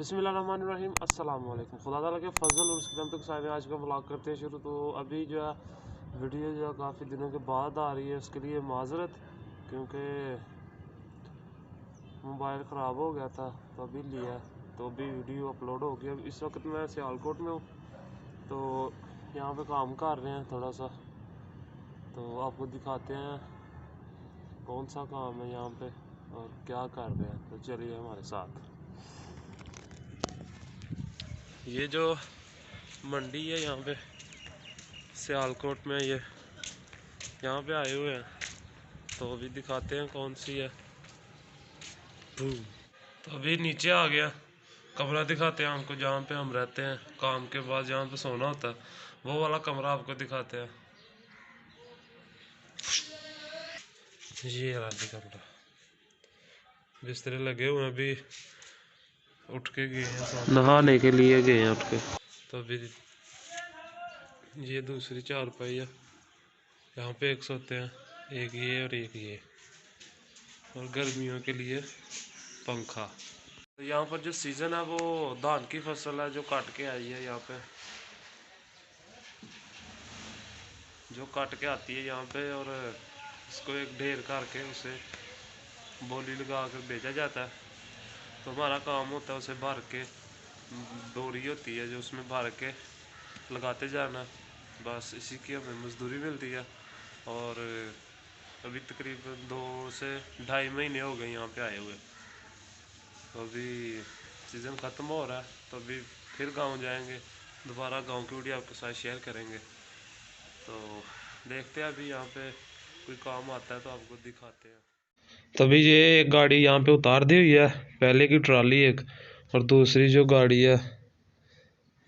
बिस्मिल्लाहिर्रहमानिर्रहीम अस्सलाम वालेकुम। खुदा ताला के फजल और उसकी रहमत के साथ आज का व्लॉग करते हैं शुरू। तो अभी जो है वीडियो जो है काफ़ी दिनों के बाद आ रही है, उसके लिए माजरत, क्योंकि मोबाइल ख़राब हो गया था तो अभी लिया, तो अभी वीडियो अपलोड हो गया। इस वक्त मैं सियालकोट में हूँ, तो यहाँ पे काम कर रहे हैं थोड़ा सा, तो आपको दिखाते हैं कौन सा काम है यहाँ पे और क्या कर रहे हैं। तो चलिए हमारे साथ। ये जो मंडी है यहाँ पे सियालकोट में, ये यहाँ पे आए हुए हैं, तो अभी दिखाते हैं कौन सी है। तो अभी नीचे आ गया, कमरा दिखाते हैं हमको जहाँ पे हम रहते हैं। काम के बाद जहाँ पे सोना होता है वो वाला कमरा आपको दिखाते हैं। ये रहा जी कमरा, बिस्तरे लगे हुए हैं, अभी उठ के गए हैं, नहाने के लिए गए हैं उठ के। तो अभी ये दूसरी चारपाई है, यहाँ पे एक सोते हैं, एक ये और एक ये, और गर्मियों के लिए पंखा। तो यहाँ पर जो सीज़न है वो धान की फसल है जो काट के आई है। यहाँ पे जो काट के आती है यहाँ पे, और इसको एक ढेर करके उसे बोली लगा कर भेजा जाता है। तो हमारा काम होता है उसे भर के, बोरी होती है जो उसमें भर के लगाते जाना, बस इसी की हमें मजदूरी मिलती है। और अभी तकरीबन 2 से 2.5 महीने हो गए यहाँ पे आए हुए। तो अभी सीज़न ख़त्म हो रहा है, तो अभी फिर गांव जाएंगे, दोबारा गांव की वीडियो आपके साथ शेयर करेंगे। तो देखते हैं, अभी यहाँ पे कोई काम आता है तो आपको दिखाते हैं। तभी ये एक गाड़ी यहाँ पे उतार दी हुई है, पहले की ट्राली एक, और दूसरी जो गाड़ी है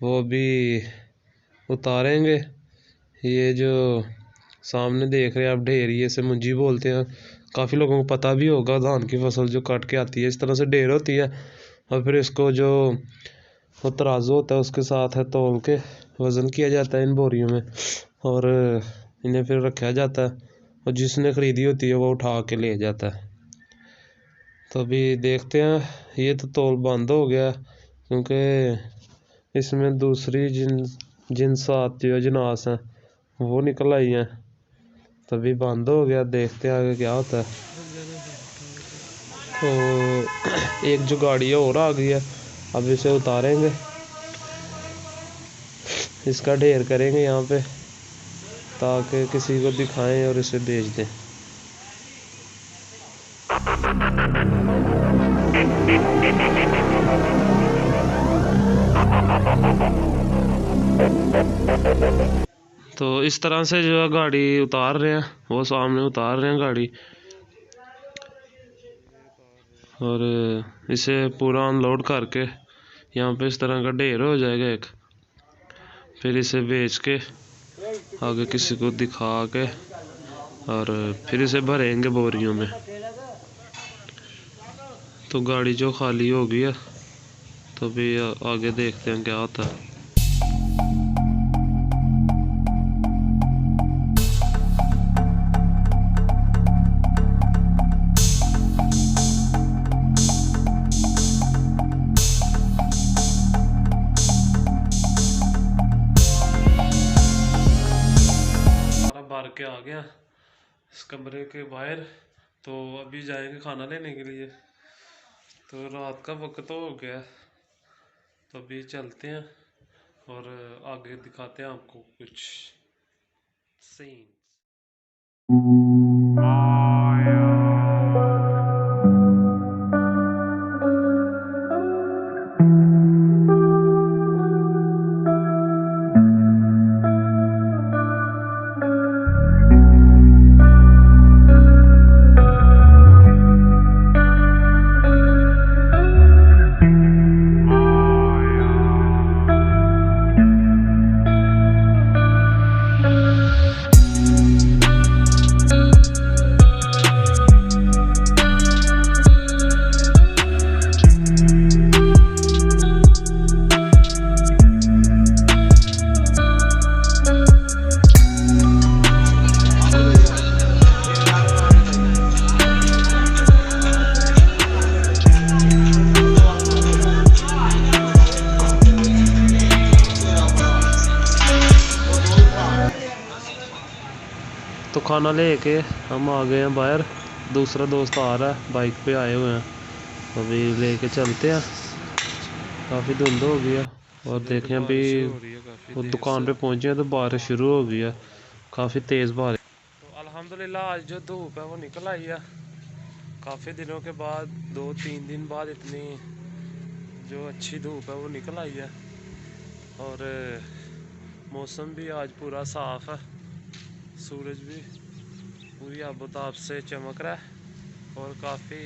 वो अभी उतारेंगे। ये जो सामने देख रहे हैं आप ढेर, ये से मुंजी बोलते हैं, काफ़ी लोगों को पता भी होगा। धान की फसल जो काट के आती है इस तरह से ढेर होती है, और फिर इसको जो वो तराजू होता है उसके साथ है तौल के वज़न किया जाता है इन बोरियों में, और इन्हें फिर रखा जाता है, और जिसने ख़रीदी होती है वो उठा के ले जाता है। तो अभी देखते हैं, ये तो तौल बंद हो गया क्योंकि इसमें दूसरी जिनसात जो जिनास हैं वो निकल आई हैं, तभी बंद हो गया। देखते हैं आगे क्या होता है। तो एक जो गाड़ी है और आ गई है, अब इसे उतारेंगे, इसका ढेर करेंगे यहाँ पे ताकि किसी को दिखाएं और इसे बेच दें। तो इस तरह से जो है गाड़ी उतार रहे हैं, वो सामने उतार रहे हैं गाड़ी, और इसे पूरा अनलोड करके यहाँ पे इस तरह का ढेर हो जाएगा एक, फिर इसे बेच के आगे किसी को दिखा के, और फिर इसे भरेंगे बोरियों में। तो गाड़ी जो खाली हो गई है, तो भी आगे देखते हैं क्या होता है। भर के आ गया इस कमरे के बाहर, तो अभी जाएंगे खाना लेने के लिए। तो रात का वक्त हो गया, तो अभी चलते हैं और आगे दिखाते हैं आपको कुछ सीन्स। खाना लेके हम आ गए हैं बाहर। दूसरा दोस्त आ रहा है, बाइक पे आए हुए हैं, अभी लेके चलते हैं। काफ़ी धुंध हो गई है और देखें अभी वो दुकान पे पहुंचे हैं तो बारिश शुरू हो गई है, काफ़ी तेज़ बारिश। तो अल्हम्दुलिल्लाह आज जो धूप है वो निकल आई है काफ़ी दिनों के बाद, 2-3 दिन बाद इतनी जो अच्छी धूप है वो निकल आई है। और मौसम भी आज पूरा साफ़ है, सूरज भी पूरी आबोताब से चमक रहा है और काफ़ी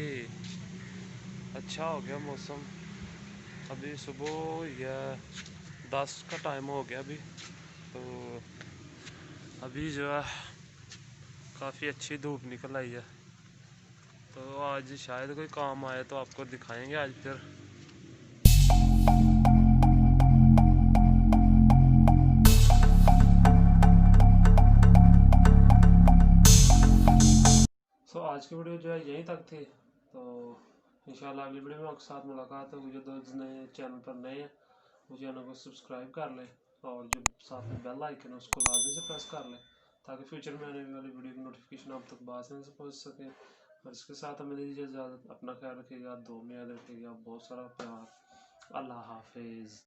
अच्छा हो गया मौसम। अभी सुबह या 10 का टाइम हो गया अभी, तो अभी जो है काफ़ी अच्छी धूप निकल आई है। तो आज शायद कोई काम आए तो आपको दिखाएंगे आज फिर। आज की वीडियो जो है यहीं तक थी, तो इंशाल्लाह अगली वीडियो में आपके साथ मुलाकात होगी। जो दोस्त नए चैनल पर नए हैं वो चैनल को सब्सक्राइब कर लें और जो साथ में बेल आइकन है उसको लाजमी से प्रेस कर लें, ताकि फ्यूचर में आने वाली वीडियो की नोटिफिकेशन आप तक आसानी से पहुँच सके। और इसके साथ हमें दीजिए इजाज़त, अपना ख्याल रखिएगा, दुआ में याद रखिएगा, बहुत सारा प्यार। अल्लाह हाफिज़।